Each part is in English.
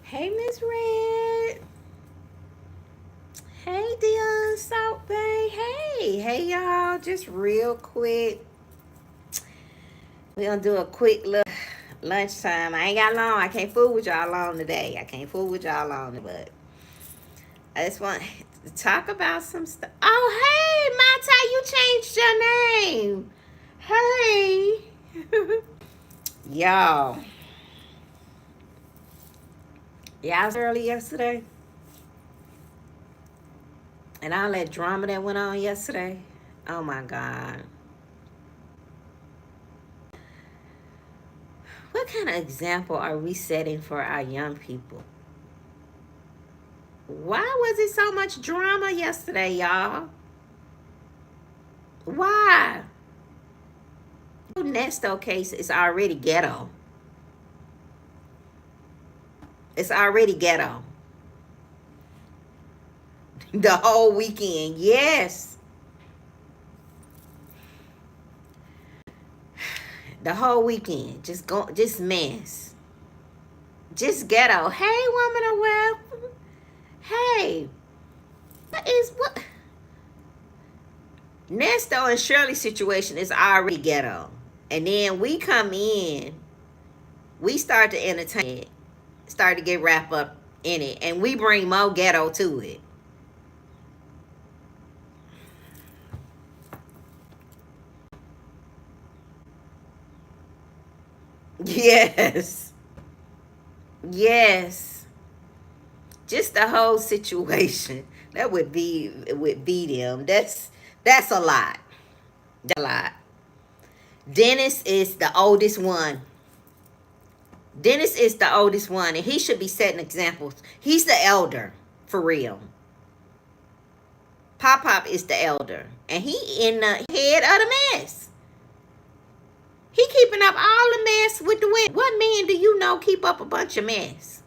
Hey, Miss Red. Hey, Dion Salt Bay. Hey, y'all. Just real quick. We're going to do a quick little lunchtime. I ain't got long. I can't fool with y'all long today. But I just want to talk about some stuff. Oh, hey, Mata, you changed your name. Hey. Y'all. Y'all was early yesterday. And all that drama that went on yesterday. Oh, my God. What kind of example are we setting for our young people? Why was it so much drama yesterday, y'all? Why? Nesto case is already ghetto. It's already ghetto. The whole weekend, yes. The whole weekend, just mess. Just ghetto. Hey, woman of wealth. Hey, what? Nesto and Shirley situation is already ghetto. And then we come in, we start to entertain it, start to get wrapped up in it, and we bring more ghetto to it. Yes. Yes. Just the whole situation. That would be them. That's a lot. That's a lot. Dennis is the oldest one. Dennis is the oldest one, and he should be setting examples. He's the elder, for real. Pop is the elder, and he in the head of the mess. He keeping up all the mess with the women. What man do you know keep up a bunch of mess?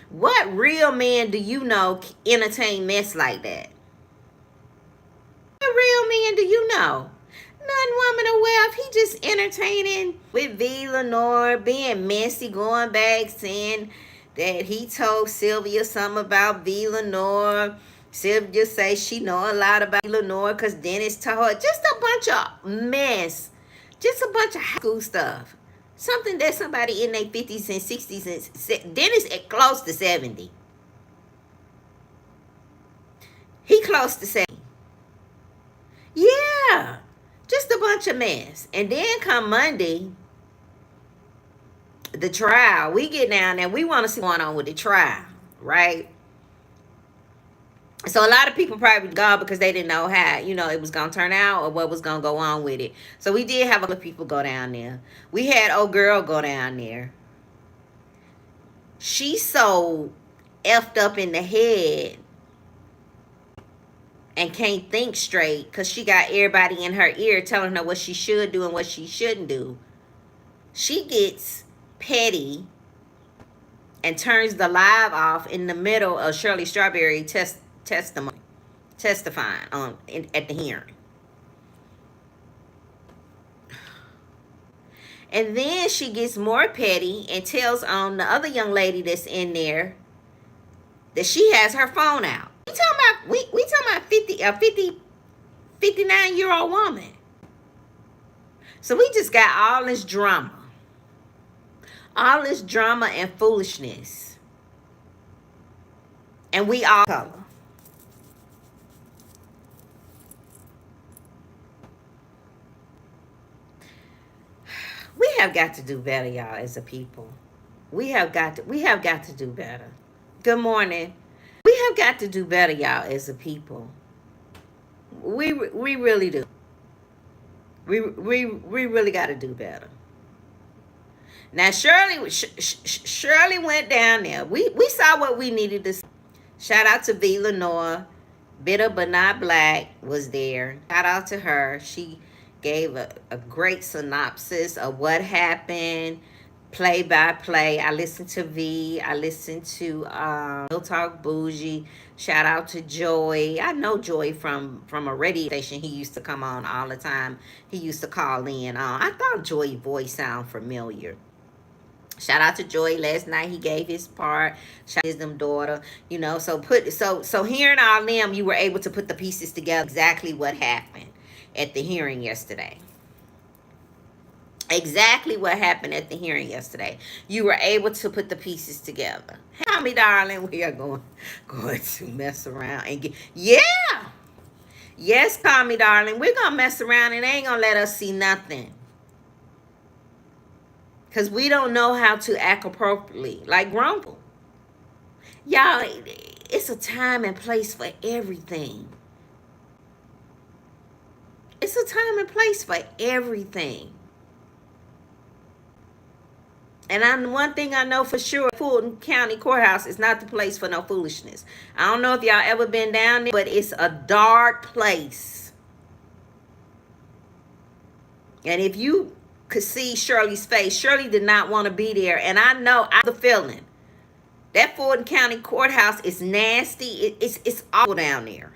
What real man do you know entertain mess like that? What real man do you know? None, woman of wealth. He just entertaining with V. Lenore, being messy, going back, saying that he told Sylvia something about V. Lenore. Sylvia say she know a lot about Lenore because Dennis told her. Just a bunch of mess. Just a bunch of high school stuff. Something that somebody in their 50s and 60s and Dennis is close to 70. He close to 70. Yeah. Just a bunch of mess. And then come Monday, the trial. We get down there. We want to see what's going on with the trial, right? So a lot of people probably gone because they didn't know how, it was going to turn out or what was going to go on with it. So we did have a lot of people go down there. We had old girl go down there. She's so effed up in the head and can't think straight because she got everybody in her ear telling her what she should do and what she shouldn't do. She gets petty and turns the live off in the middle of Shirley Strawberry testifying at the hearing. And then she gets more petty and tells on the other young lady that's in there that she has her phone out. We talking about 59-year-old woman. So we just got all this drama. All this drama and foolishness. And we all color. We have got to do better, y'all, as a people. We have got to do better. Good morning. We have got to do better, y'all, as a people. We really do. We really got to do better. Now Shirley went down there. We saw what we needed to see. Shout out to V. Lenore. Bitter but not black was there. Shout out to her. She gave a great synopsis of what happened, play by play. I listened to V. I listened to Real Talk Bougie. Shout out to Joy. I know Joy from a radio station. He used to come on all the time. He used to call in. I thought Joy's voice sound familiar. Shout out to Joy. Last night he gave his part. Shout out to his daughter. So hearing all them, you were able to put the pieces together exactly what happened at the hearing yesterday. Exactly what happened at the hearing yesterday. You were able to put the pieces together. Hey, me, darling, we are going to mess around and get, yeah. Yes, call me, darling. We're gonna mess around and they ain't gonna let us see nothing. Because we don't know how to act appropriately. Like grown people. Y'all, it's a time and place for everything. It's a time and place for everything. And one thing I know for sure, Fulton County Courthouse is not the place for no foolishness. I don't know if y'all ever been down there, but it's a dark place. And if you could see Shirley's face, Shirley did not want to be there. And I know the feeling. That Fulton County Courthouse is nasty. It's awful down there.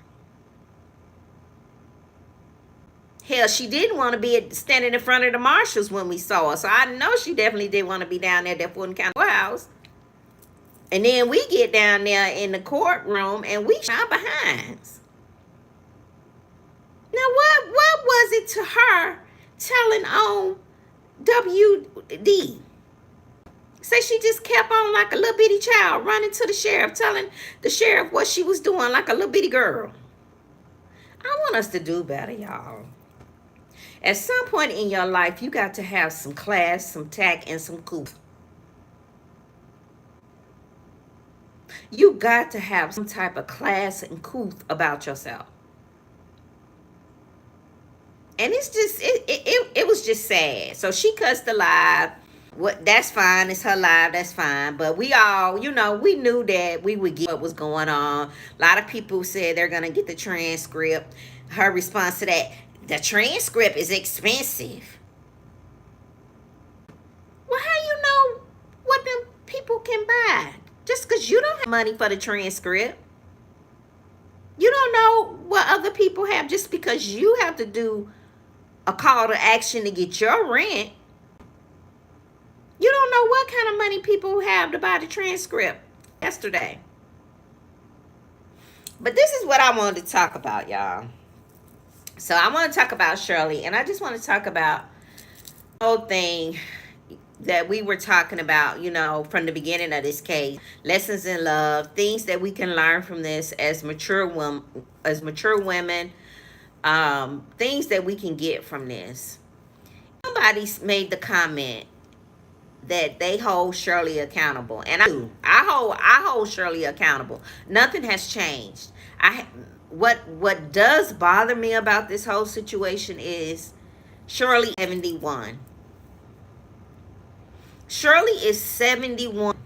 Hell, she didn't want to be standing in front of the marshals when we saw her. So I know she definitely didn't want to be down there at that Fulton County Courthouse. And then we get down there in the courtroom and we shine behinds. Now, what was it to her telling on WD? Say she just kept on like a little bitty child running to the sheriff, telling the sheriff what she was doing like a little bitty girl. I want us to do better, y'all. At some point in your life, you got to have some class, some tact, and some couth. You got to have some type of class and couth about yourself. And it's just, it was just sad. So she cussed the live. That's fine. It's her live. That's fine. But we all, we knew that we would get what was going on. A lot of people said they're going to get the transcript. Her response to that, the transcript is expensive. Well, how you know what them people can buy? Just because you don't have money for the transcript. You don't know what other people have just because you have to do a call to action to get your rent. You don't know what kind of money people have to buy the transcript yesterday. But this is what I wanted to talk about, y'all. So I want to talk about Shirley, and I just want to talk about the whole thing that we were talking about, from the beginning of this case. Lessons in love, things that we can learn from this as mature women, things that we can get from this. Somebody made the comment that they hold Shirley accountable, and I hold Shirley accountable. Nothing has changed. What does bother me about this whole situation is Shirley 71. Shirley is 71.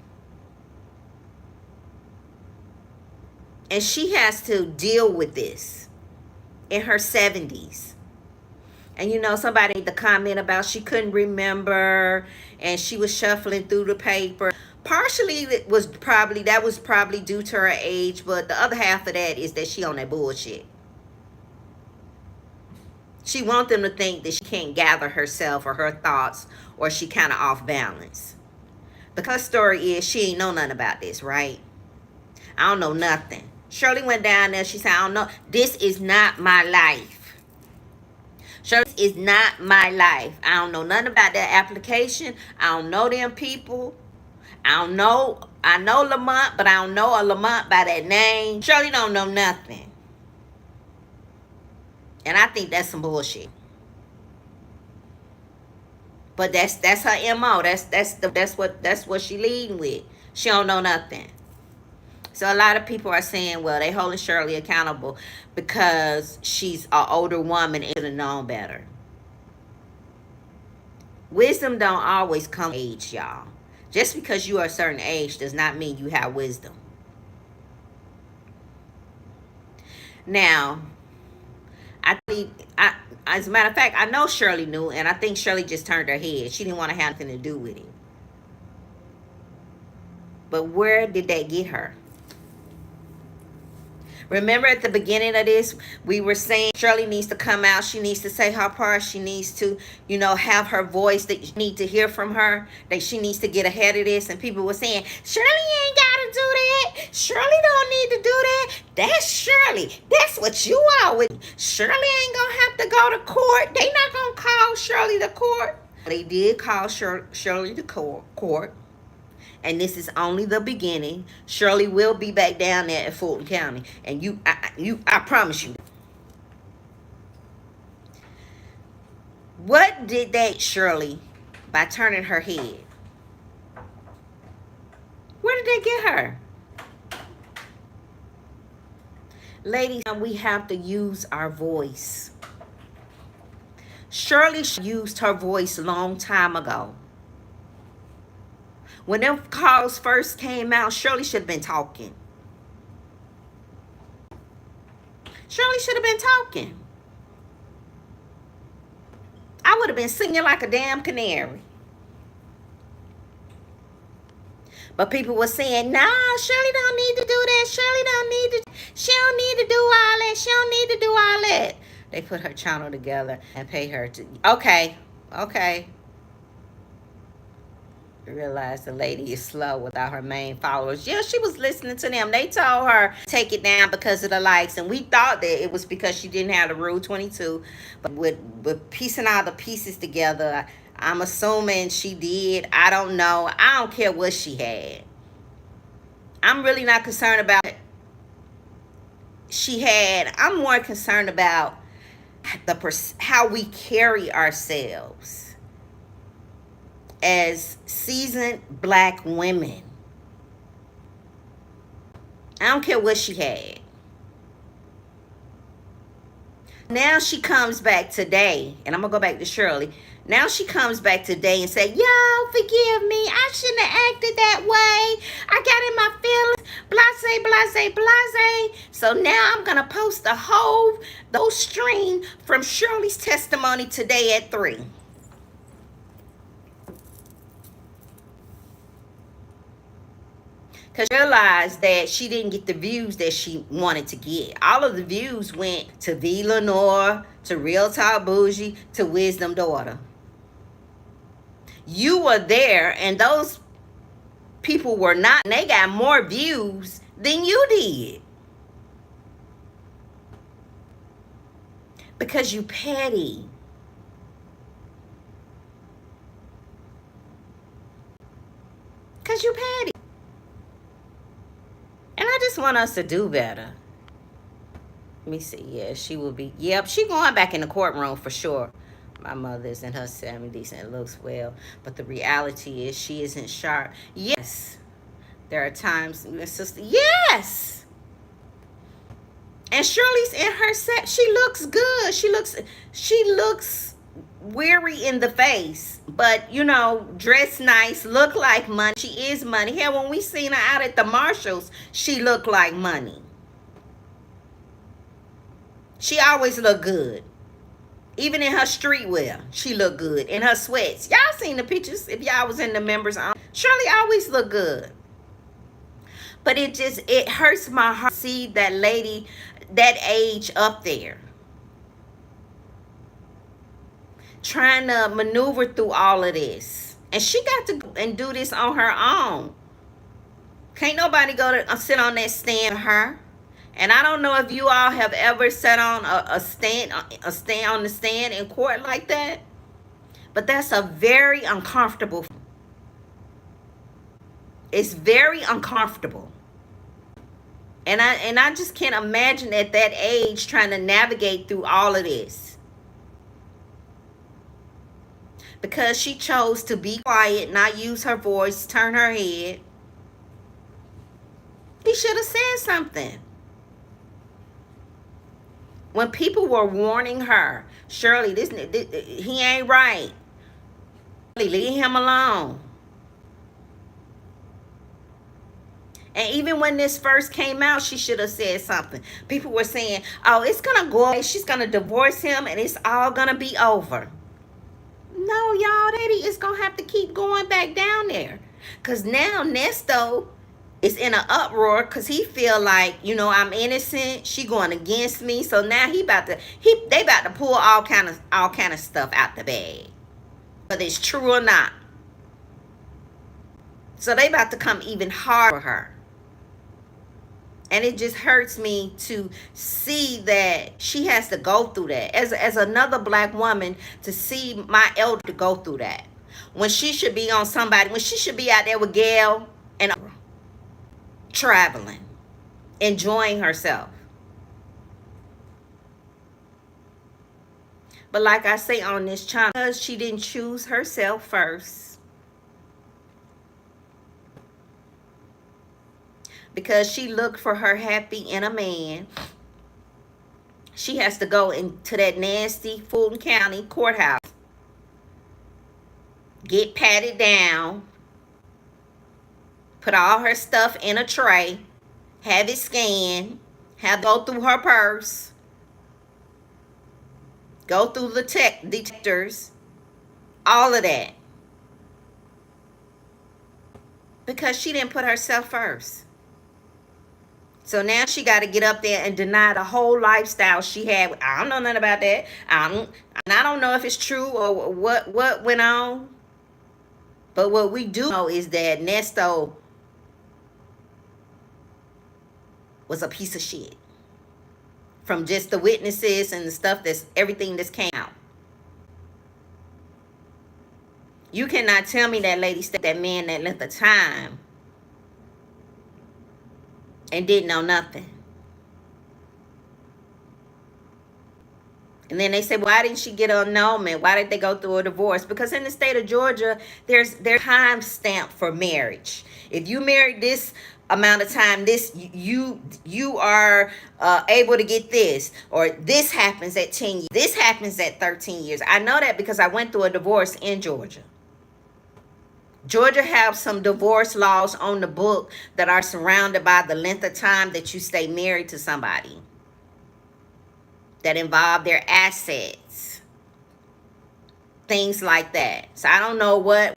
And she has to deal with this in her 70s. And somebody made the comment about she couldn't remember and she was shuffling through the paper. Partially that was probably due to her age, but the other half of that is that she on that bullshit. She wants them to think that she can't gather herself or her thoughts, or she kind of off balance. Because her story is she ain't know nothing about this, right? I don't know nothing. Shirley went down there. She said, I don't know. This is not my life. Shirley, this is not my life. I don't know nothing about that application. I don't know them people. I know Lamont, but I don't know a Lamont by that name. Shirley don't know nothing. And I think that's some bullshit. But that's her MO. That's what she leading with. She don't know nothing. So a lot of people are saying, well, they holding Shirley accountable because she's an older woman and should have known better. Wisdom don't always come with age, y'all. Just because you are a certain age does not mean you have wisdom. Now, as a matter of fact, I know Shirley knew, and I think Shirley just turned her head. She didn't want to have anything to do with it. But where did that get her? Remember at the beginning of this, we were saying Shirley needs to come out. She needs to say her part. She needs to, have her voice that you need to hear from her. That she needs to get ahead of this. And people were saying, Shirley ain't got to do that. Shirley don't need to do that. That's Shirley. That's what you always. Shirley ain't going to have to go to court. They not going to call Shirley to court. They did call Shirley to court. And this is only the beginning. Shirley will be back down there at Fulton County. And I promise you. What did that Shirley by turning her head? Where did they get her? Ladies, we have to use our voice. Shirley used her voice a long time ago. When them calls first came out, Shirley should have been talking. Shirley should have been talking. I would have been singing like a damn canary. But people were saying, nah, Shirley don't need to do that. She don't need to do all that. She don't need to do all that. They put her channel together and pay her to, okay. Realized the lady is slow without her main followers. Yeah, she was listening to them. They told her take it down because of the likes, and we thought that it was because she didn't have the Rule 22. But with piecing all the pieces together, I'm assuming she did. I don't know. I don't care what she had. I'm really not concerned about it. I'm more concerned about how we carry ourselves as seasoned black women. I don't care what she had. Now she comes back today, and I'm going to go back to Shirley. Now she comes back today and say, y'all forgive me. I shouldn't have acted that way. I got in my feelings. Blase. So now I'm going to post the whole stream from Shirley's testimony today at 3. Because she realized that she didn't get the views that she wanted to get. All of the views went to V. Lenore, to Real Talk Bougie, to Wisdom Daughter. You were there, and those people were not. And they got more views than you did. Because you petty. Because you petty. And I just want us to do better. Let me see. Yeah, she will be. Yep, she going back in the courtroom for sure. My mother's in her 70s and looks well. But the reality is she isn't sharp. Yes. There are times, sister. Yes. And Shirley's in her set. She looks good. She looks weary in the face. But, dress nice, look like money. She is money. Hell, when we seen her out at the Marshalls, she looked like money. She always looked good. Even in her streetwear, she looked good. In her sweats. Y'all seen the pictures if y'all was in the members. Shirley always looked good. But it hurts my heart to see that lady, that age up there, trying to maneuver through all of this. And she got to go and do this on her own. Can't nobody go to sit on that stand for her. And I don't know if you all have ever sat on a stand on the stand in court like that. But that's a very uncomfortable. It's very uncomfortable. And I just can't imagine at that age trying to navigate through all of this. Because she chose to be quiet, not use her voice, turn her head. He should have said something. When people were warning her, Shirley, this he ain't right. Leave him alone. And even when this first came out, she should have said something. People were saying, oh, it's going to go away. She's going to divorce him and it's all going to be over. No, y'all, Daddy is going to have to keep going back down there. Because now Nesto is in an uproar because he feel like, I'm innocent. She going against me. So now they about to pull all kind of stuff out the bag, whether it's true or not. So they about to come even harder for her. And it just hurts me to see that she has to go through that. As another black woman, to see my elder to go through that. When she should be on somebody, when she should be out there with Gail and traveling, enjoying herself. But like I say on this channel, because she didn't choose herself first, because she looked for her happy in a man, she has to go into that nasty Fulton County courthouse, get patted down, put all her stuff in a tray, have it scanned, have to go through her purse, go through the detectors, all of that. Because she didn't put herself first. So now she got to get up there and deny the whole lifestyle she had. I don't know nothing about that. I don't know if it's true or what went on. But what we do know is that Nesto was a piece of shit. From just the witnesses and the stuff everything that's came out. You cannot tell me that lady stayed that man that length of time and didn't know nothing. And then they say, why didn't she get annulment? Why did they go through a divorce? Because in the state of Georgia, there's time stamp for marriage. If you married this amount of time, you are able to get this, or this happens at 10 years. This happens at 13 years. I know that because I went through a divorce in Georgia. Georgia has some divorce laws on the book that are surrounded by the length of time that you stay married to somebody, that involve their assets, things like that. So I don't know what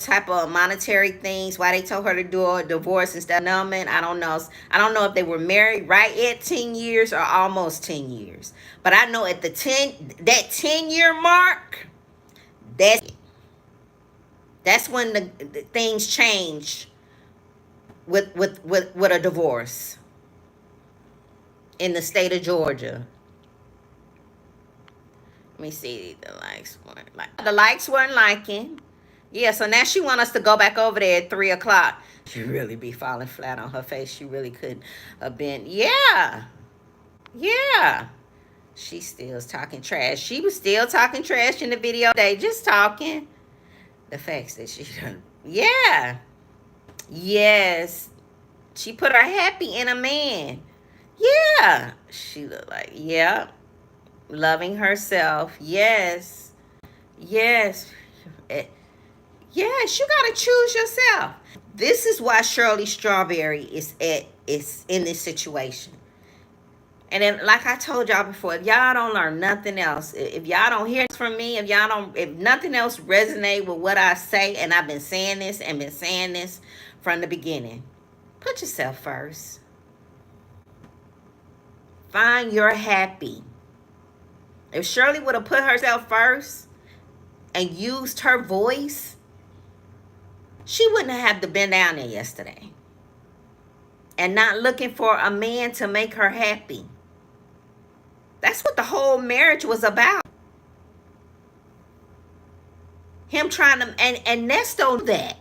type of monetary things, why they told her to do a divorce instead of annulment. I don't know. I don't know if they were married right at 10 years or almost 10 years. But I know at that 10-year mark, that's when the things change with a divorce in the state of Georgia. Let me see. The likes weren't liking. Yeah, so now she want us to go back over there at 3 o'clock. She really be falling flat on her face. She really could have been. Yeah. She still talking trash. She was still talking trash in the video. They just talking. The facts that she done. Yeah. Yes. She put her happy in a man. Yeah. She looked like, yeah. Loving herself. Yes. Yes, you got to choose yourself. This is why Shirley Strawberry is in this situation. And then, like I told y'all before, if y'all don't learn nothing else, if y'all don't hear from me, if nothing else resonate with what I say, and I've been saying this from the beginning, put yourself first. Find your happy. If Shirley would have put herself first and used her voice, she wouldn't have to been down there yesterday and not looking for a man to make her happy. That's what the whole marriage was about. Him trying to, and Nesto knew that.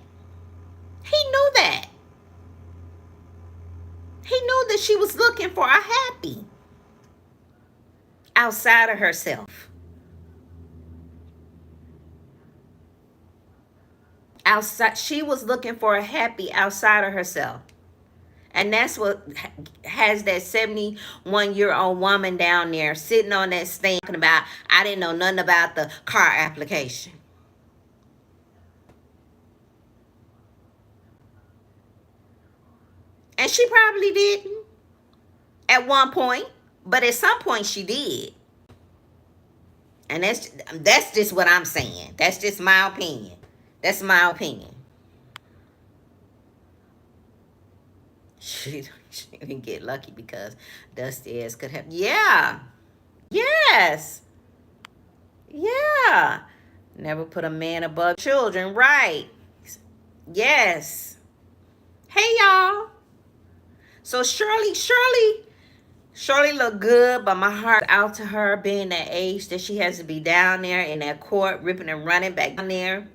He knew that. He knew that she was looking for a happy outside of herself. She was looking for a happy outside of herself. And that's what has that 71-year-old woman down there sitting on that stand talking about, I didn't know nothing about the car application. And she probably didn't at one point, but at some point she did. And that's just what I'm saying. That's just my opinion. That's my opinion. She didn't get lucky because Dusty ass could have. Yeah. Yes. Yeah. Never put a man above children. Right. Yes. Hey, y'all. So Shirley looked good, but my heart out to her being that age that she has to be down there in that court, ripping and running back down there.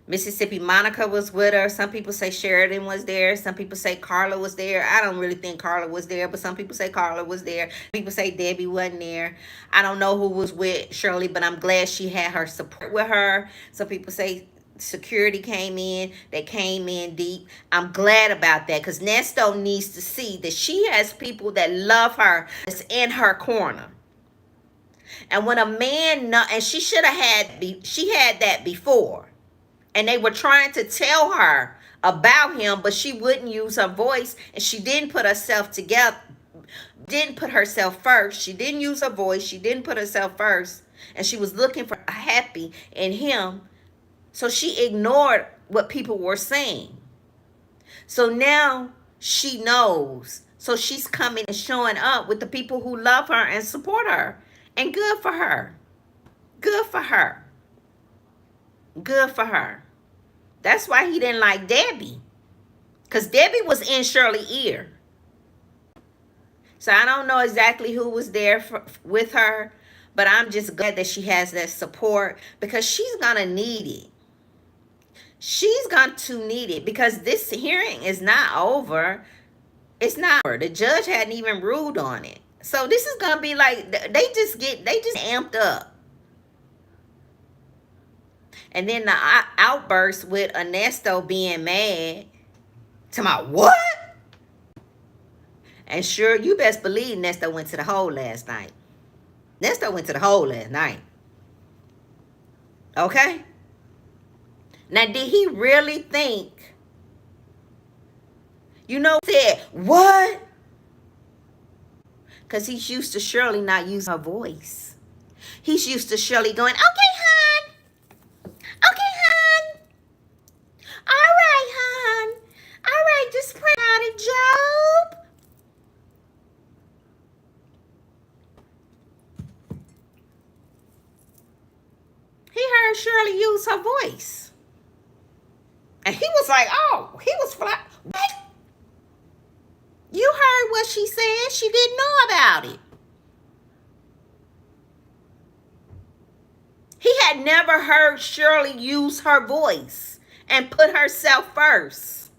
Mississippi Monica was with her. Some people say Sheridan was there. Some people say Carla was there. I don't really think Carla was there, but some people say Carla was there. People say Debbie wasn't there. I don't know who was with Shirley, but I'm glad she had her support with her. Some people say security came in. They came in deep. I'm glad about that because Nesto needs to see that she has people that love her that's in her corner. And when a man, and she should have she had that before. And they were trying to tell her about him, but she wouldn't use her voice, and she didn't put herself together, didn't put herself first. She didn't use her voice. She didn't put herself first, and she was looking for happy in him. So she ignored what people were saying. So now she knows. So she's coming and showing up with the people who love her and support her. And good for her. Good for her. Good for her. That's why he didn't like Debbie. Because Debbie was in Shirley's ear. So I don't know exactly who was there with her. But I'm just glad that she has that support. Because she's going to need it. She's going to need it. Because this hearing is not over. It's not over. The judge hadn't even ruled on it. So this is going to be like, they just amped up. And then the outburst with Ernesto being mad. To my what? And sure, you best believe Ernesto went to the hole last night. Ernesto went to the hole last night. Okay? Now, did he really think? You know, said, what? Because he's used to Shirley not using her voice. He's used to Shirley going, okay, hon. Okay, hon. All right, hon. All right, just pray out it, Job. He heard Shirley use her voice. And he was like, oh, he was flat. What? You heard what she said. She didn't know about it. He had never heard Shirley use her voice and put herself first.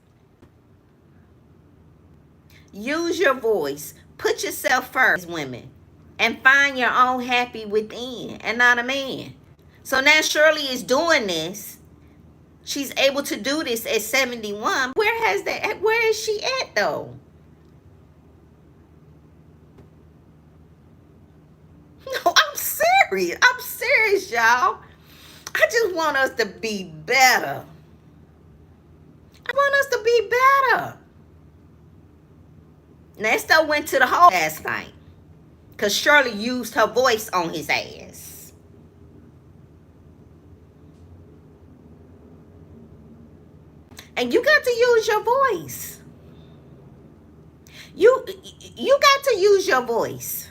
Use your voice. Put yourself first, women. And find your own happy within and not a man. So now Shirley is doing this. She's able to do this at 71. Where is she at though? No, I'm serious. I'm serious, y'all. I just want us to be better. I want us to be better. Nesto went to the hole last night because Shirley used her voice on his ass. And you got to use your voice. You got to use your voice.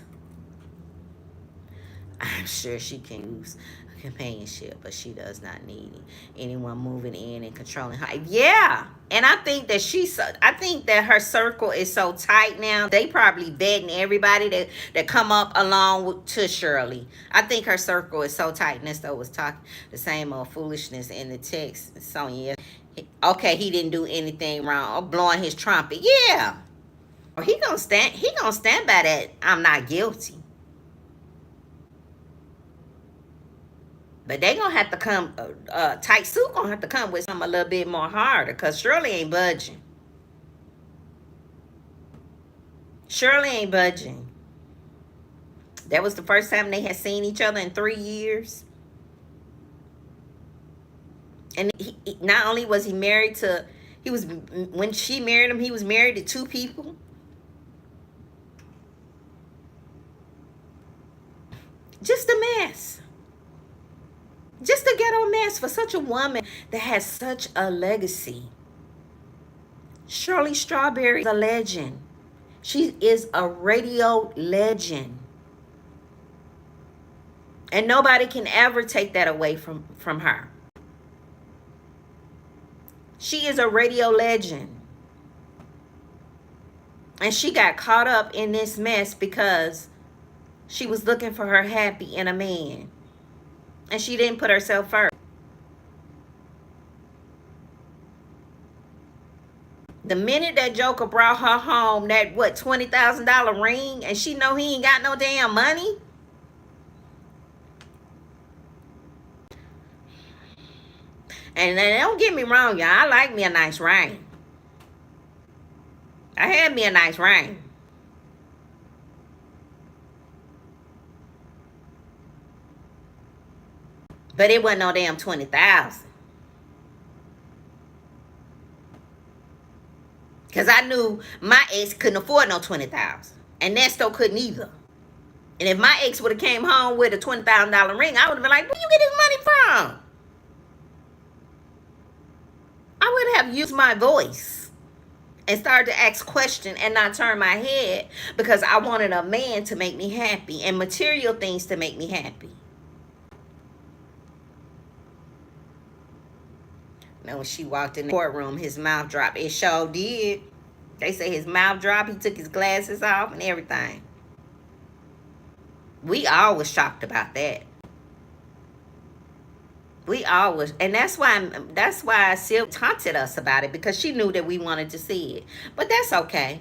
I'm sure she can use companionship, but she does not need anyone moving in and controlling her. Yeah. And I think that her circle is so tight now. They probably vetting everybody that come up along to Shirley. I think her circle is so tight. Nesto was talking the same old foolishness in the text. Sonya, okay, he didn't do anything wrong. Oh, blowing his trumpet. Yeah. He gonna stand by that. I'm not guilty. But they gonna have to come, Tight Suit gonna have to come with something a little bit more harder because Shirley ain't budging. Shirley ain't budging. That was the first time they had seen each other in 3 years. And not only was he married to, when she married him, he was married to 2 people. Just a mess. Just a ghetto mess for such a woman that has such a legacy. Shirley Strawberry is a legend. She is a radio legend. And nobody can ever take that away from her. She is a radio legend. And she got caught up in this mess because she was looking for her happy in a man. And she didn't put herself first. The minute that Joker brought her home that, what, $20,000 ring, and she know he ain't got no damn money. And don't get me wrong, y'all. I like me a nice ring. I had me a nice ring. But it wasn't no damn 20,000. Because I knew my ex couldn't afford no 20,000. And Nesto couldn't either. And if my ex would have came home with a $20,000 ring, I would have been like, where you get this money from? I would have used my voice and started to ask questions and not turn my head, because I wanted a man to make me happy and material things to make me happy. Now, when she walked in the courtroom, his mouth dropped. It sure did. They say his mouth dropped. He took his glasses off and everything. We all was shocked about that. We always, and that's why Sylvia taunted us about it, because she knew that we wanted to see it. But that's okay.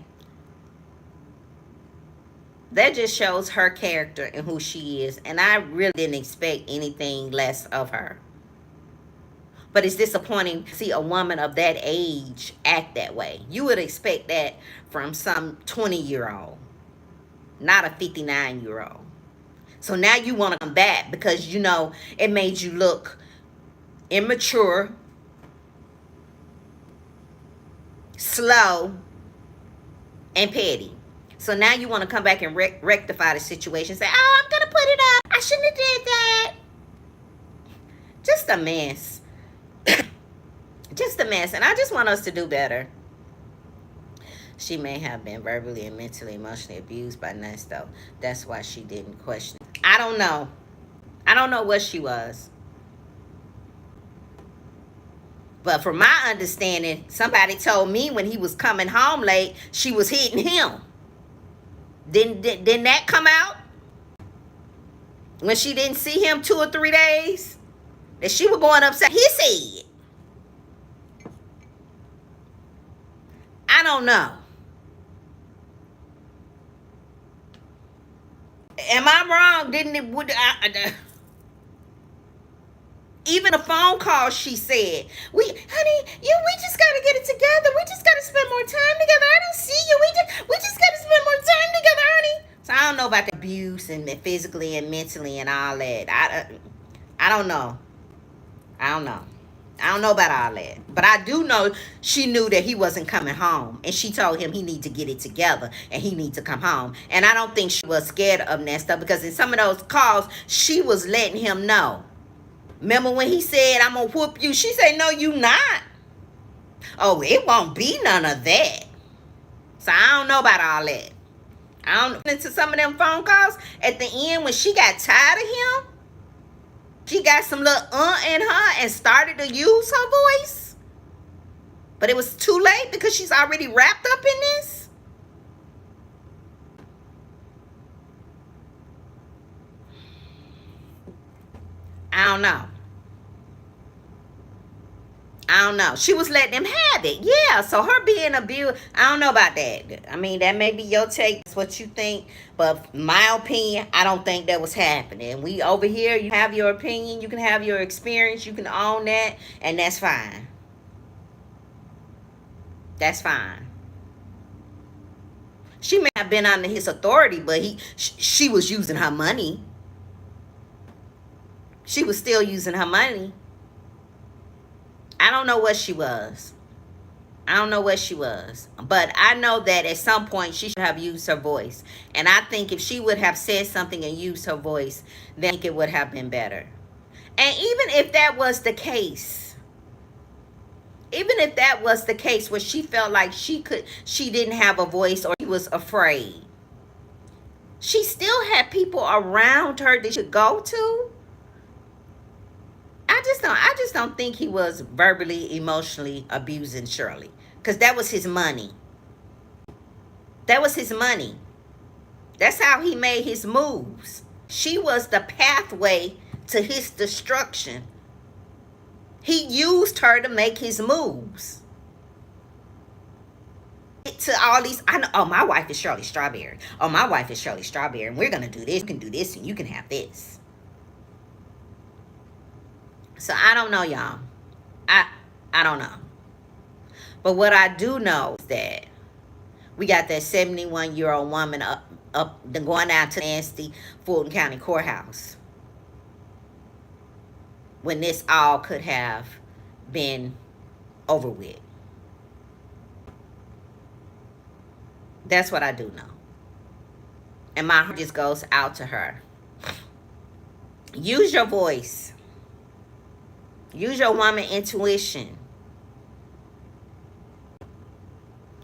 That just shows her character and who she is. And I really didn't expect anything less of her. But it's disappointing to see a woman of that age act that way. You would expect that from some 20-year-old, not a 59-year-old. So now you want to come back because you know it made you look immature, slow, and petty. So now you want to come back and rectify the situation. Say, oh, I'm going to put it up. I shouldn't have did that. Just a mess. Just a mess. And I just want us to do better. She may have been verbally and mentally, emotionally abused by Nesto. That's why she didn't question it. I don't know. I don't know what she was. But from my understanding, somebody told me when he was coming home late, she was hitting him. Didn't that come out? When she didn't see him 2 or 3 days? That she was going upside his head. I don't know. Am I wrong? Didn't it? Even a phone call, she said, we just gotta get it together. We just gotta spend more time together. I don't see you. We just gotta spend more time together, honey. So I don't know about the abuse and physically and mentally and all that. I don't know. I don't know. I don't know about all that. But I do know she knew that he wasn't coming home. And she told him he need to get it together and he need to come home. And I don't think she was scared of Nesta, because in some of those calls, she was letting him know. Remember when he said, I'm going to whoop you? She said, no, you not. Oh, it won't be none of that. So I don't know about all that. I don't into some of them phone calls at the end when she got tired of him. She got some little in her and started to use her voice. But it was too late because she's already wrapped up in this. I don't know. I don't know. She was letting him have it. Yeah, so her being abused, I don't know about that. I mean, that may be your take. It's what you think. But my opinion, I don't think that was happening. We over here, you have your opinion. You can have your experience. You can own that. And that's fine. That's fine. She may have been under his authority, but she was using her money. She was still using her money. I don't know what she was. I don't know what she was. But I know that at some point she should have used her voice. And I think if she would have said something and used her voice, then I think it would have been better. And even if that was the case, even if that was the case where she felt like she didn't have a voice or she was afraid, she still had people around her that she could go to. I just don't think he was verbally, emotionally abusing Shirley, because that was his money. That was his money. That's how he made his moves. She was the pathway to his destruction. He used her to make his moves. To all these, I know, oh, my wife is Shirley Strawberry. Oh, my wife is Shirley Strawberry, and we're gonna do this. You can do this, and you can have this. So I don't know, y'all. I don't know. But what I do know is that we got that 71-year-old woman up going down to nasty Fulton County Courthouse when this all could have been over with. That's what I do know. And my heart just goes out to her. Use your voice. Use your woman intuition.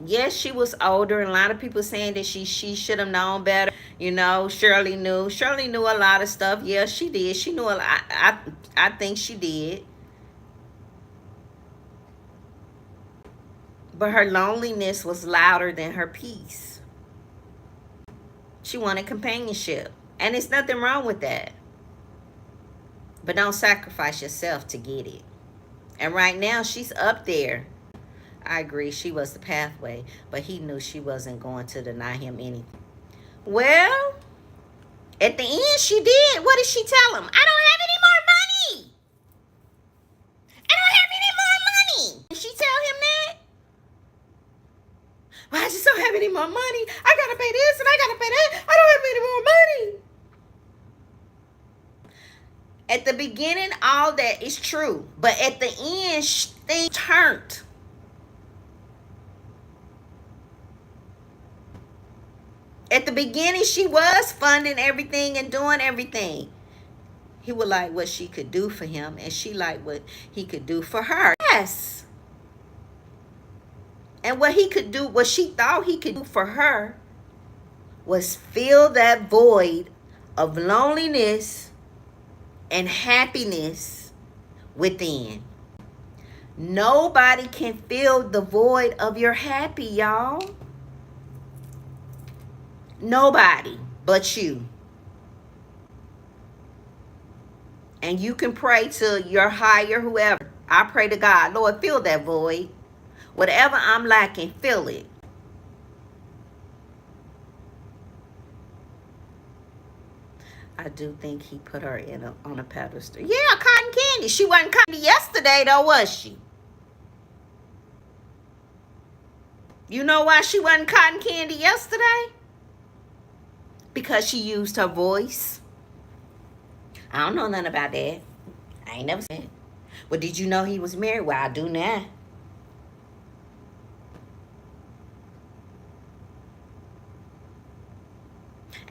Yes, she was older, and a lot of people saying that she should have known better. You know, Shirley knew. Shirley knew a lot of stuff. Yeah, she did. She knew a lot. I think she did. But her loneliness was louder than her peace. She wanted companionship. And there's nothing wrong with that. But don't sacrifice yourself to get it. And right now, she's up there. I agree, she was the pathway, but he knew she wasn't going to deny him anything. Well, at the end, she did. What did she tell him? I don't have any more money. I don't have any more money. Did she tell him that? Well, I just don't have any more money. I got to pay this and I got to pay that. I don't have any more money. At the beginning, all that is true. But at the end, things turned. At the beginning, she was funding everything and doing everything. He would like what she could do for him, and she liked what he could do for her. Yes. And what he could do, what she thought he could do for her, was fill that void of loneliness and happiness within. Nobody can fill the void of your happy, y'all. Nobody but you. And you can pray to your higher whoever. I pray to God, Lord, fill that void. Whatever I'm lacking, fill it. I do think he put her on a pedestal. Yeah, cotton candy. She wasn't cotton yesterday, though, was she? You know why she wasn't cotton candy yesterday? Because she used her voice. I don't know nothing about that. I ain't never said. Well, did you know he was married? Well, I do now.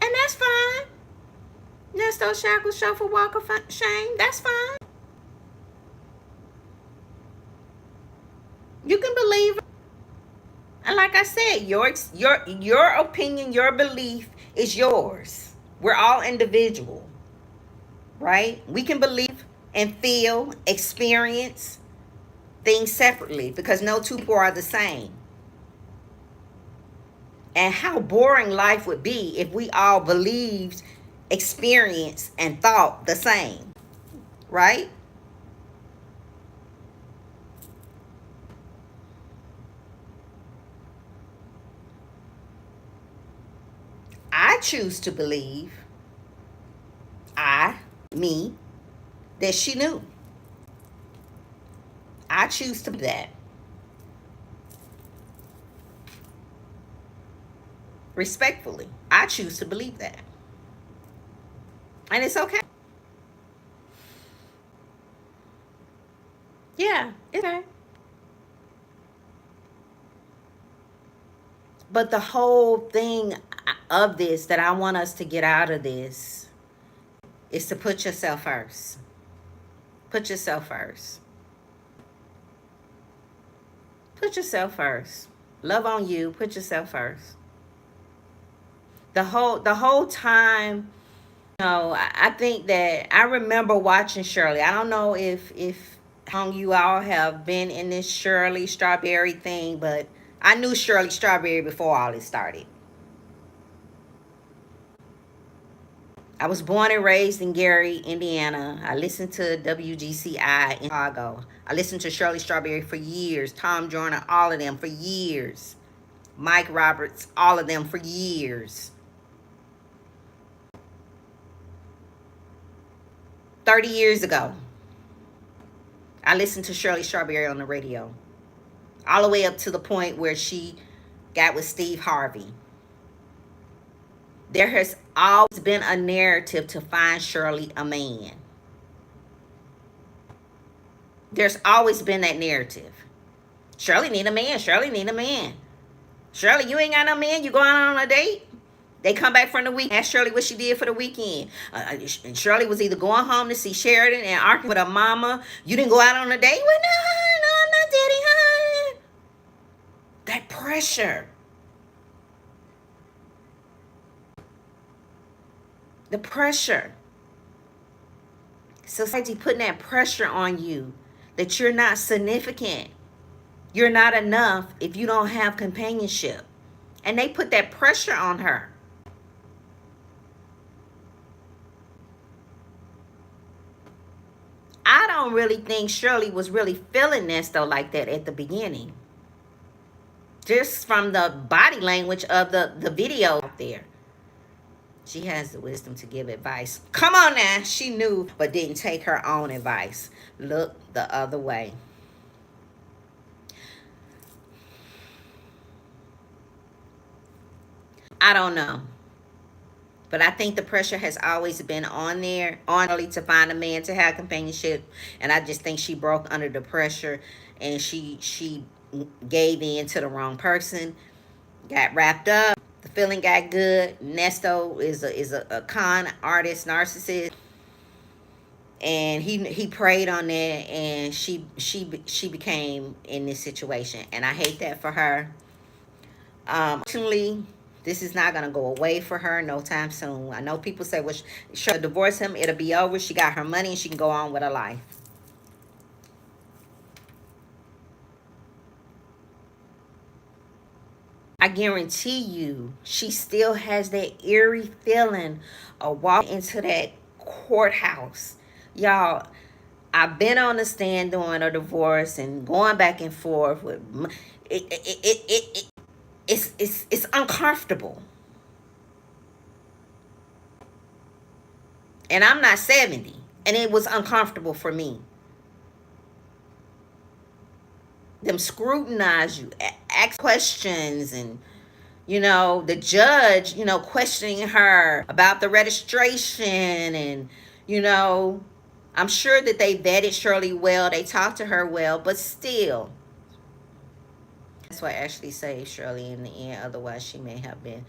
And that's fine. That's those shackles show for walk of shame. That's fine. You can believe it. And like I said, your opinion, your belief is yours. We're all individual, right? We can believe and feel, experience things separately because no two people are the same. And how boring life would be if we all believed, experienced, and thought the same, right? I choose to believe, me, that she knew. I choose to believe that. Respectfully, I choose to believe that. And it's okay. Yeah, it's okay. But the whole thing of this that I want us to get out of this is to put yourself first. Put yourself first. Put yourself first. Love on you. Put yourself first. The whole time, I think that I remember watching Shirley. I don't know if how long you all have been in this Shirley Strawberry thing, but I knew Shirley Strawberry before all this started. I was born and raised in Gary, Indiana. I listened to WGCI in Chicago. I listened to Shirley Strawberry for years. Tom Joyner, all of them for years. Mike Roberts, all of them for years. 30 years ago, I listened to Shirley Strawberry on the radio. All the way up to the point where she got with Steve Harvey. There has always been a narrative to find Shirley a man. There's always been that narrative. Shirley need a man. Shirley need a man. Shirley, you ain't got no man. You going on a date? They come back from the week. Ask Shirley what she did for the weekend. And Shirley was either going home to see Sheridan and arguing with her mama. You didn't go out on a date? Well, no, I'm not dating her. That pressure. The pressure. Society putting that pressure on you that you're not significant. You're not enough if you don't have companionship. And they put that pressure on her. I don't really think Shirley was really feeling this though like that at the beginning. Just from the body language of the video out there. She has the wisdom to give advice. Come on now. She knew but didn't take her own advice. Look the other way. I don't know. But I think the pressure has always been on there, on Shirley to find a man to have companionship. And I just think she broke under the pressure and she gave in to the wrong person, got wrapped up. The feeling got good. Nesto is a con artist, narcissist. And he preyed on that and she became in this situation. And I hate that for her. Unfortunately, this is not going to go away for her no time soon. I know people say, well, she'll divorce him. It'll be over. She got her money and she can go on with her life. I guarantee you, she still has that eerie feeling of walking into that courthouse. Y'all, I've been on the stand doing a divorce and going back and forth with it's uncomfortable. And I'm not 70, and it was uncomfortable for me. Them scrutinize you, ask questions, and the judge, questioning her about the registration, and I'm sure that they vetted Shirley well, they talked to her well, but still. That's why Ashley saved Shirley in the end. Otherwise, she may have been,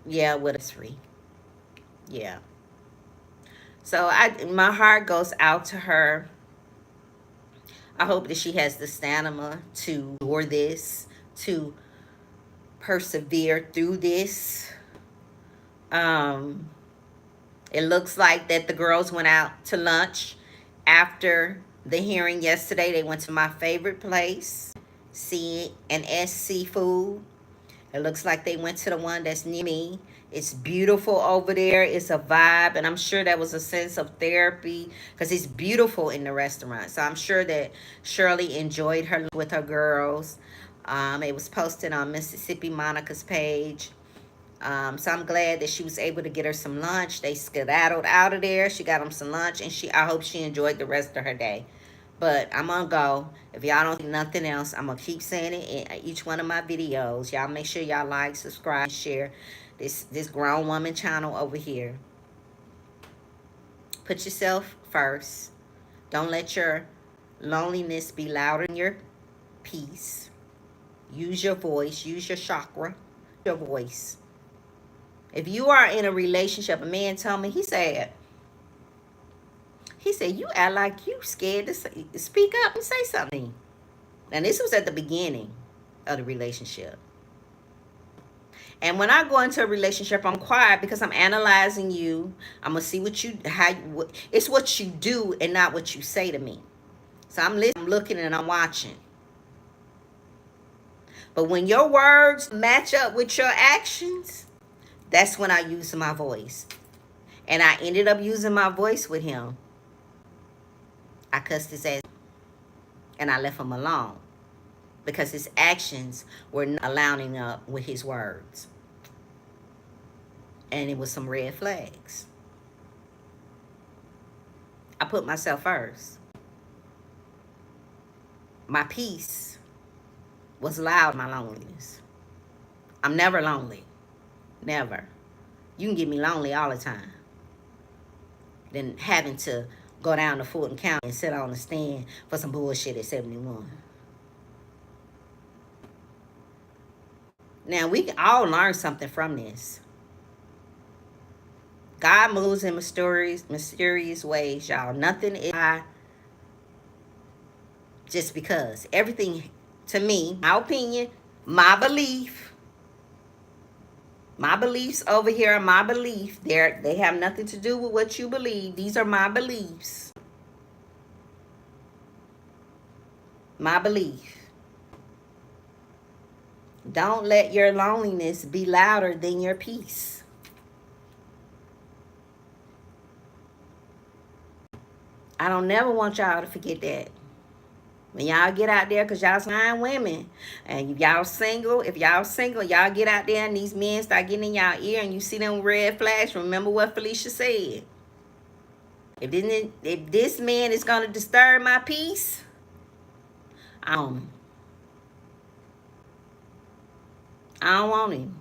with us free. Yeah. So my heart goes out to her. I hope that she has the stamina to endure this, to persevere through this. It looks like that the girls went out to lunch after the hearing yesterday. They went to my favorite place, C&S Seafood. It looks like they went to the one that's near me. It's beautiful over there. It's a vibe. And I'm sure that was a sense of therapy because it's beautiful in the restaurant. So I'm sure that Shirley enjoyed her with her girls. It was posted on Mississippi Monica's page. So I'm glad that she was able to get her some lunch. They skedaddled out of there. She got them some lunch. And I hope she enjoyed the rest of her day. But I'm going to go. If y'all don't see nothing else, I'm going to keep saying it in each one of my videos. Y'all make sure y'all like, subscribe, share this grown woman channel over here. Put yourself first. Don't let your loneliness be louder than your peace. Use your voice. Use your chakra. Your voice. If you are in a relationship, a man told me, he said, you act like you scared to speak up and say something. Now, this was at the beginning of the relationship. And when I go into a relationship, I'm quiet because I'm analyzing you. I'm gonna see it's what you do and not what you say to me. So I'm listening, I'm looking, and I'm watching. But when your words match up with your actions, that's when I use my voice. And I ended up using my voice with him. I cussed his ass and I left him alone because his actions were not aligning up with his words. And it was some red flags. I put myself first. My peace was loud, my loneliness. I'm never lonely. Never. You can get me lonely all the time. Than having to go down to Fulton County and sit on the stand for some bullshit at 71. Now, we can all learn something from this. God moves in mysterious ways, y'all. Nothing is just because. Everything, to me, my opinion, my belief, my beliefs over here are my belief. They have nothing to do with what you believe. These are my beliefs. My belief. Don't let your loneliness be louder than your peace. I don't never want y'all to forget that. When y'all get out there, because y'all fine women, and if y'all single, y'all get out there and these men start getting in y'all ear and you see them red flags, remember what Felicia said. If this man is going to disturb my peace, I don't want him.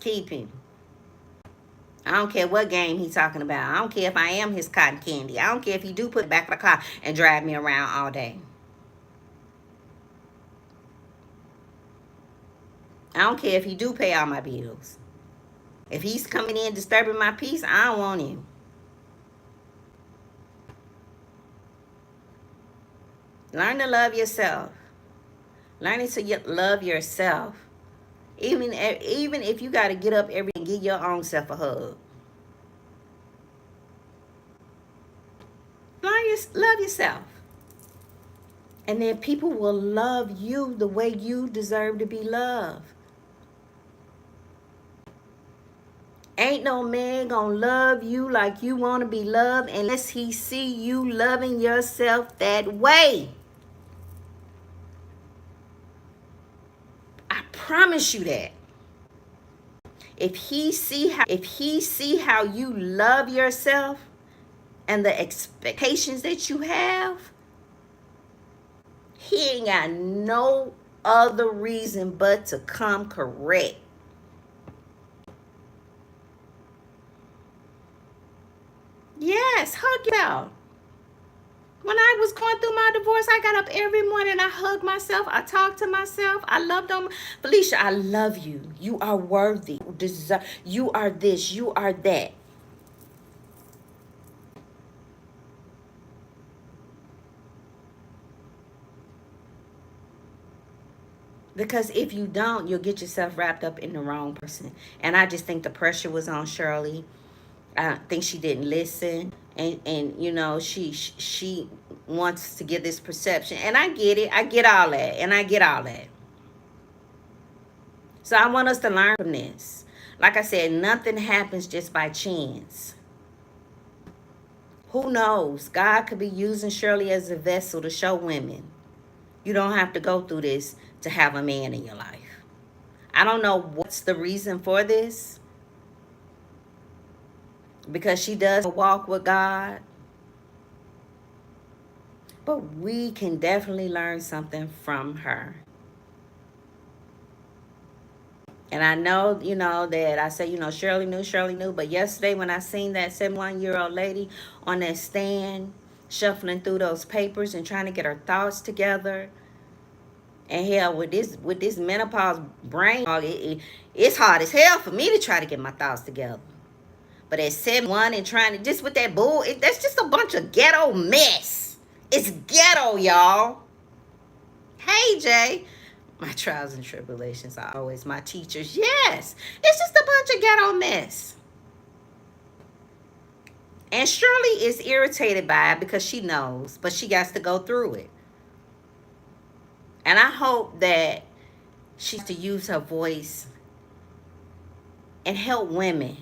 Keep him. I don't care what game he's talking about. I don't care if I am his cotton candy. I don't care if he do put it back in the car and drive me around all day. I don't care if he do pay all my bills. If he's coming in disturbing my peace, I don't want him. Learn to love yourself. Learning to love yourself. Even if you got to get up every day and give your own self a hug. Love yourself. And then people will love you the way you deserve to be loved. Ain't no man gonna love you like you want to be loved unless he see you loving yourself that way. I promise you that. If he see how you love yourself and the expectations that you have, he ain't got no other reason but to come correct. Yes, hug yourself. When I was going through my divorce, I got up every morning. I hugged myself. I talked to myself. I loved them. Felicia, I love you. You are worthy. You are this. You are that. Because if you don't, you'll get yourself wrapped up in the wrong person. And I just think the pressure was on Shirley. I think she didn't listen. And you know, she wants to give this perception. And I get it. I get all that. So I want us to learn from this. Like I said, nothing happens just by chance. Who knows? God could be using Shirley as a vessel to show women you don't have to go through this to have a man in your life. I don't know what's the reason for this. Because she does walk with God. But we can definitely learn something from her. And I know, that I say, Shirley knew. But yesterday when I seen that 71-year-old lady on that stand, shuffling through those papers and trying to get her thoughts together. And hell, with this menopause brain, it's hard as hell for me to try to get my thoughts together. But at 71 and trying to, just with that bull, that's just a bunch of ghetto mess. It's ghetto, y'all. Hey, Jay. My trials and tribulations are always my teachers. Yes, it's just a bunch of ghetto mess. And Shirley is irritated by it because she knows, but she got to go through it. And I hope that she's to use her voice and help women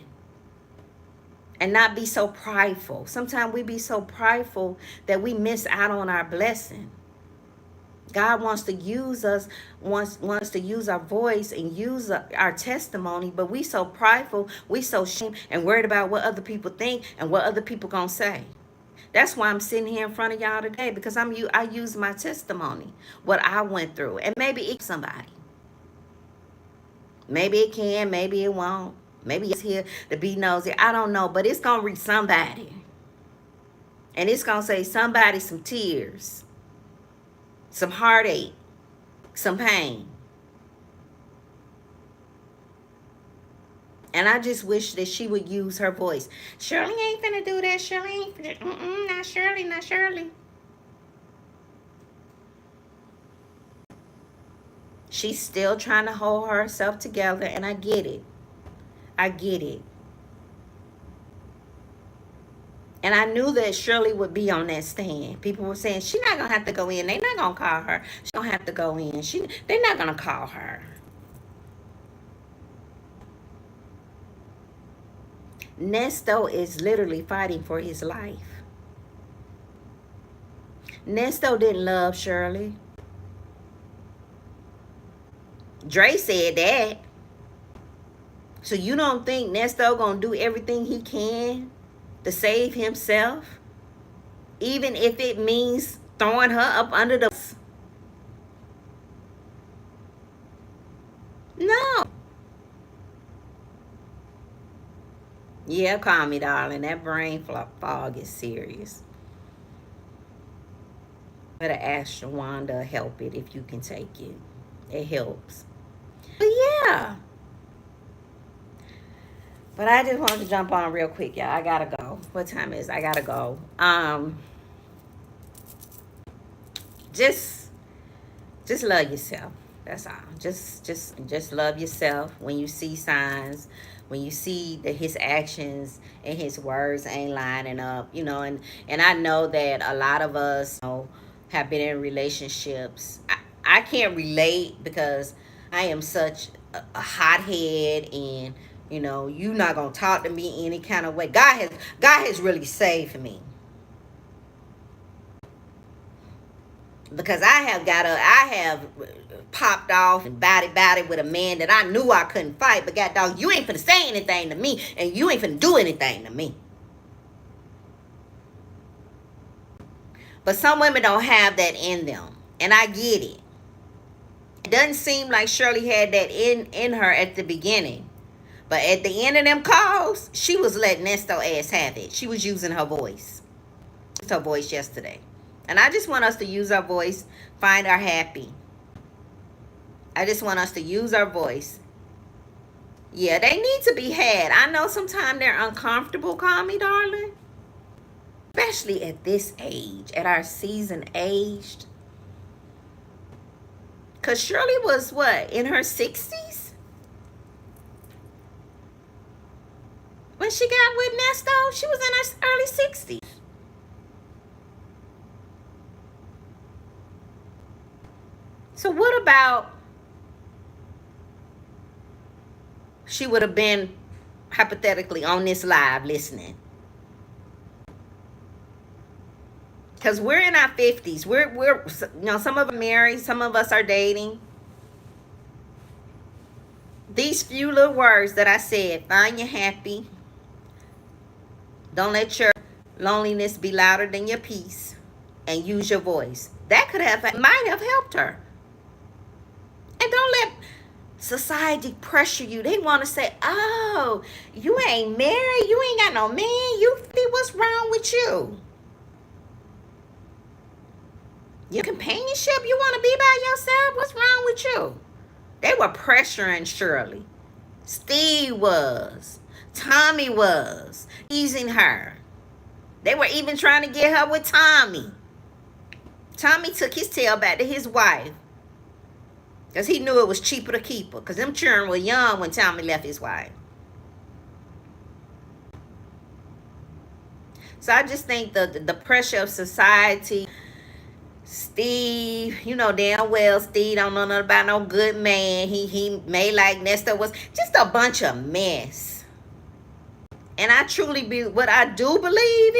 and not be so prideful. Sometimes we be so prideful that we miss out on our blessing. God wants to use us, wants to use our voice and use our testimony, but we so prideful, we so ashamed and worried about what other people think and what other people gonna say. That's why I'm sitting here in front of y'all today, because I use my testimony, what I went through, and maybe it's somebody. Maybe it can, maybe it won't. Maybe it's here to be nosy. I don't know, but it's gonna reach somebody, and it's gonna save somebody some tears, some heartache, some pain. And I just wish that she would use her voice. Shirley ain't finna do that. Shirley ain't finna. Not Shirley, not Shirley. She's still trying to hold herself together, and I get it. I get it. And I knew that Shirley would be on that stand. People were saying, she's not going to have to go in. They're not going to call her. She don't have to go in. They're not going to call her. Nesto is literally fighting for his life. Nesto didn't love Shirley. Dre said that. So you don't think Nesto gonna do everything he can to save himself? Even if it means throwing her up under the bus? No. Yeah, call me, darling. That brain fog is serious. Better ask Shawanda help it if you can take it. It helps. But yeah. But I just wanted to jump on real quick, y'all. I gotta go. What time is it? I gotta go. Just love yourself. That's all. Just love yourself. When you see signs, when you see that his actions and his words ain't lining up, and I know that a lot of us, have been in relationships. I can't relate because I am such a hothead, and you're not gonna talk to me any kind of way. God has really saved me. Because I have popped off and batty with a man that I knew I couldn't fight, but God dog, you ain't finna say anything to me, and you ain't finna do anything to me. But some women don't have that in them, and I get it. It doesn't seem like Shirley had that in her at the beginning. But at the end of them calls, she was letting Nesto ass have it. She was using her voice. It's her voice yesterday. And I just want us to use our voice, find our happy. I just want us to use our voice. Yeah, they need to be had. I know sometimes they're uncomfortable, call me, darling. Especially at this age, at our seasoned age. Because Shirley was what, in her 60s? When she got with Nesto, she was in her early 60s. So what about she would have been hypothetically on this live listening? Because we're in our 50s. We're some of us are married, some of us are dating. These few little words that I said, find your happy. Don't let your loneliness be louder than your peace. And use your voice. That might have helped her. And don't let society pressure you. They want to say, oh, you ain't married. You ain't got no man. You think what's wrong with you? Your companionship, you want to be by yourself? What's wrong with you? They were pressuring Shirley. Steve was. Tommy was. Teasing her. They were even trying to get her with Tommy. Tommy took his tail back to his wife because he knew it was cheaper to keep her, because them children were young when Tommy left his wife. So I just think the pressure of society, Steve, you know damn well Steve don't know nothing about no good man. He made like Nestor was just a bunch of mess. And I truly be what I do believe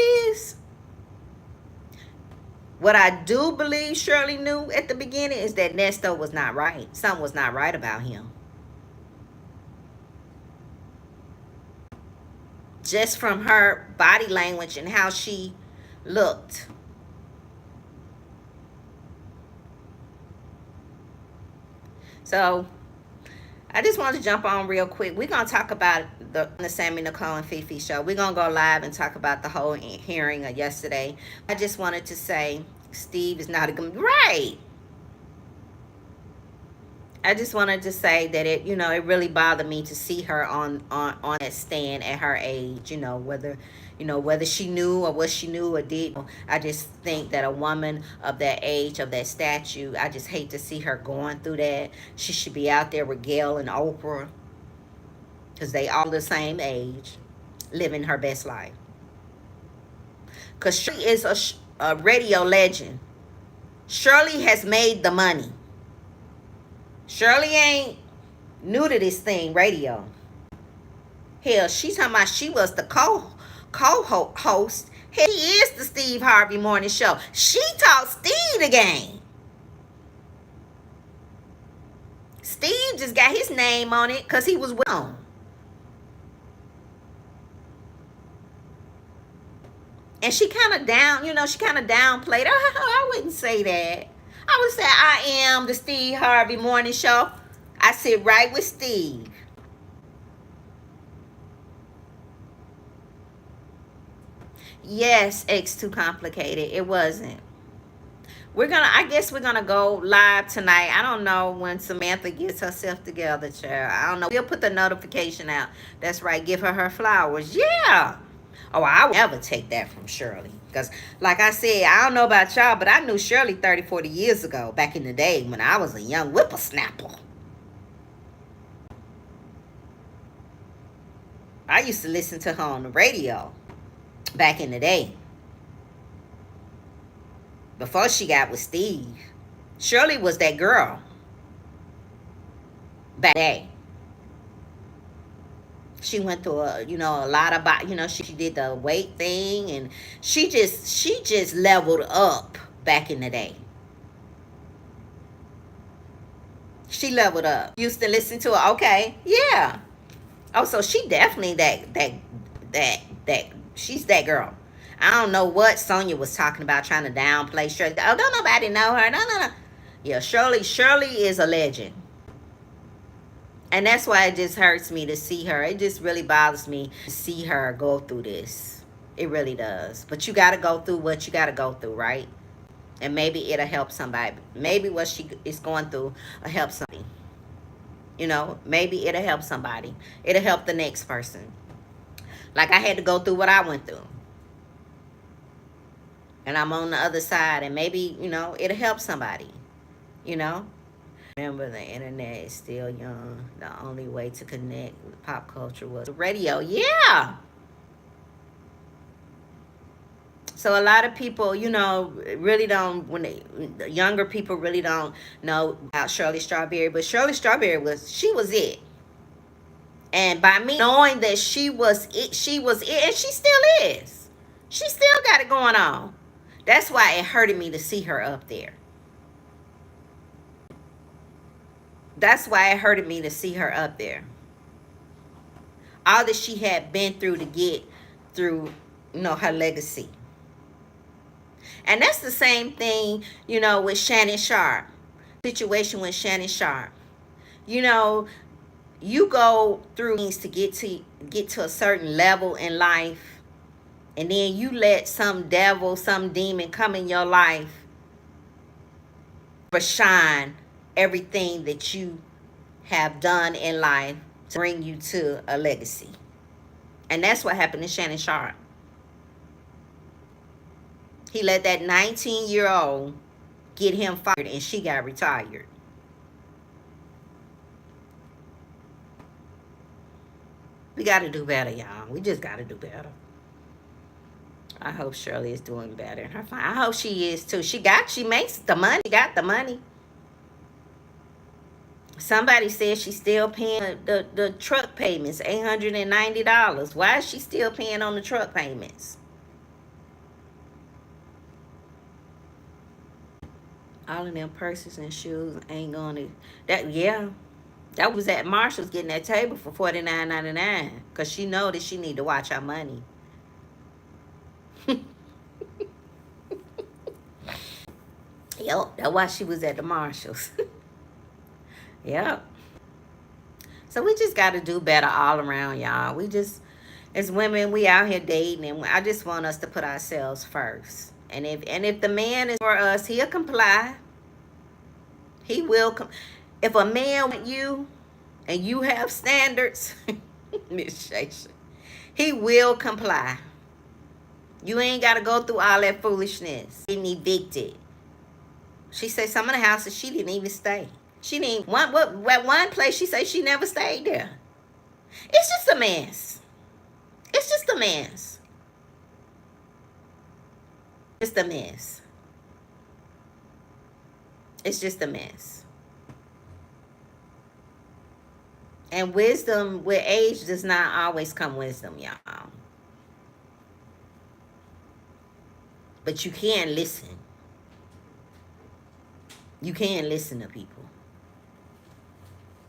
Shirley knew at the beginning is that Nestor was not right. Something was not right about him. Just from her body language and how she looked. So I just wanted to jump on real quick. We're going to talk about the Sammy, Nicole, and Fifi show. We're going to go live and talk about the whole hearing of yesterday. I just wanted to say Steve is not a good... Right. I just wanted to say that it really bothered me to see her on that stand at her age, whether she knew or what she knew or did. I just think that a woman of that age, of that stature, I just hate to see her going through that. She should be out there with Gail and Oprah, because they all the same age, living her best life. Because she is a radio legend. Shirley has made the money. Shirley ain't new to this thing, radio. Hell, she's talking about she was the co-host. He is the Steve Harvey Morning Show. She taught Steve the game. Steve just got his name on it because he was well. And she kind of downplayed. I wouldn't say that. I would say I am the Steve Harvey Morning Show. I sit right with Steve. Yes, X too complicated. It wasn't. I guess we're gonna go live tonight. I don't know when Samantha gets herself together, child. I don't know. We'll put the notification out. That's right. Give her flowers. Yeah. Oh, I would never take that from Shirley. Because, like I said, I don't know about y'all, but I knew Shirley 30, 40 years ago, back in the day when I was a young whippersnapper. I used to listen to her on the radio back in the day. Before she got with Steve. Shirley was that girl. Back then. She went through a lot of, she did the weight thing, and she just leveled up back in the day. She leveled up. Used to listen to her. Okay, yeah. Oh, so she definitely that she's that girl. I don't know what Sonya was talking about, trying to downplay Shirley. Oh, don't nobody know her. No. Yeah, Shirley is a legend. And that's why it just hurts me to see her. It just really bothers me to see her go through this. It really does. But you got to go through what you got to go through, right? And maybe it'll help somebody. Maybe what she is going through will help somebody. Maybe it'll help somebody. It'll help the next person. Like I had to go through what I went through. And I'm on the other side. And maybe, it'll help somebody. Remember, the internet is still young. The only way to connect with pop culture was the radio. Yeah. So a lot of people, really don't, the younger people really don't know about Shirley Strawberry. But Shirley Strawberry was it. And by me knowing that she was it, and she still is. She still got it going on. That's why it hurted me to see her up there. That's why it hurted me to see her up there. All that she had been through to get through, her legacy. And that's the same thing, with Shannon Sharp. Situation with Shannon Sharp. You go through things to get to a certain level in life. And then you let some devil, some demon come in your life for shine everything that you have done in life to bring you to a legacy. And that's what happened to Shannon Sharp. He let that 19-year-old get him fired and she got retired. We got to do better, y'all. We just got to do better. I hope Shirley is doing better. I hope she is too. She makes the money. She got the money. Somebody said she's still paying the truck payments, $890. Why is she still paying on the truck payments? All of them purses and shoes ain't gonna that was at Marshall's getting that table for $49.99 because she know that she need to watch her money. Yep, that's why she was at the Marshalls. Yep. So we just got to do better all around, y'all. We just, as women, we out here dating, and I just want us to put ourselves first. And if the man is for us, he'll comply. He will. If a man with you, and you have standards, Miss Shasha, he will comply. You ain't got to go through all that foolishness. Getting evicted. She said some of the houses she didn't even stay. She didn't one place she said she never stayed there. It's just a mess. It's just a mess. It's a mess. It's just a mess. And wisdom with age does not always come wisdom, y'all. But you can listen. You can listen to people.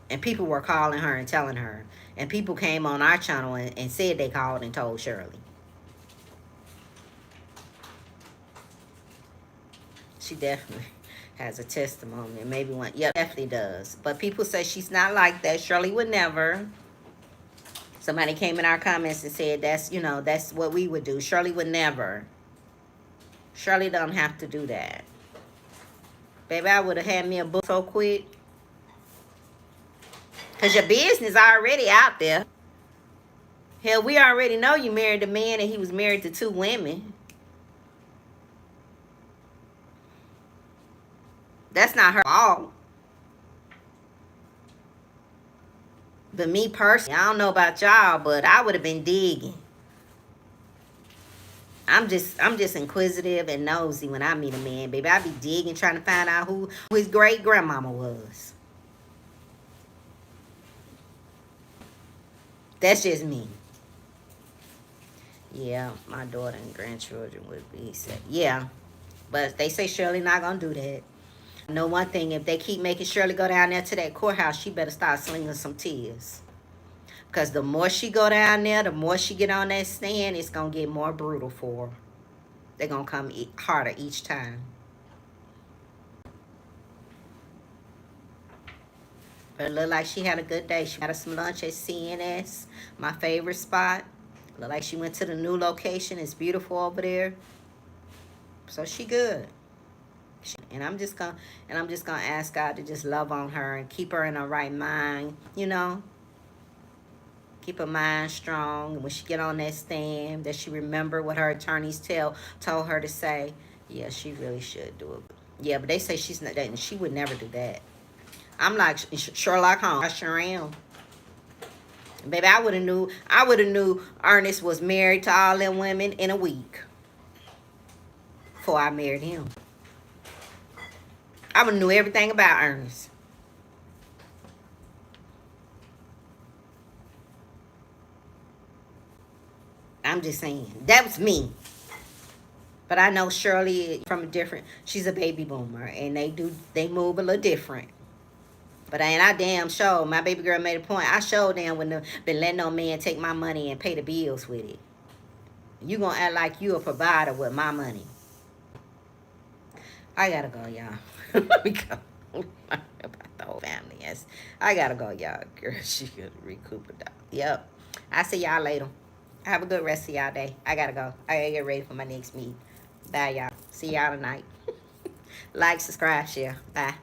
And people were calling her and telling her. And people came on our channel and said they called and told Shirley. She definitely has a testimony. And maybe one, yeah, definitely does. But people say she's not like that. Shirley would never. Somebody came in our comments and said that's what we would do. Shirley would never. Shirley don't have to do that. Baby, I would have had me a book so quick. Because your business already out there. Hell, we already know you married a man and he was married to 2 women. That's not her fault. But me personally, I don't know about y'all, but I would have been digging. I'm just inquisitive and nosy when I meet a man, baby. I be digging, trying to find out who his great grandmama was. That's just me. Yeah, my daughter and grandchildren would be said. Yeah, but they say Shirley not gonna do that. I know one thing: if they keep making Shirley go down there to that courthouse, she better start slinging some tears. Because the more she go down there, the more she get on that stand, it's gonna get more brutal for her. They're gonna come harder each time. But it looked like she had a good day. She had us some lunch at CNS, my favorite spot. Look like she went to the new location. It's beautiful over there. So she good. And I'm just gonna ask God to just love on her and keep her in her right mind, Keep her mind strong. And when she get on that stand, that she remember what her attorneys told her to say. Yeah, she really should do it. Yeah, but they say she's not that, and she would never do that. I'm like Sherlock Holmes. I sure am. Baby, I would have knew Ernest was married to all them women in a week before I married him. I would have knew everything about Ernest. I'm just saying. That was me. But I know Shirley from a different, she's a baby boomer. And they move a little different. But I damn sure, my baby girl made a point. I showed them when been letting no man take my money and pay the bills with it. You gonna act like you a provider with my money. I gotta go, y'all. Let me go. About the whole family, yes. I gotta go, y'all. Girl, she could recoup it. Yep. I'll see y'all later. Have a good rest of y'all day. I gotta go. I gotta get ready for my next meet. Bye, y'all. See y'all tonight. Like, subscribe, share. Bye.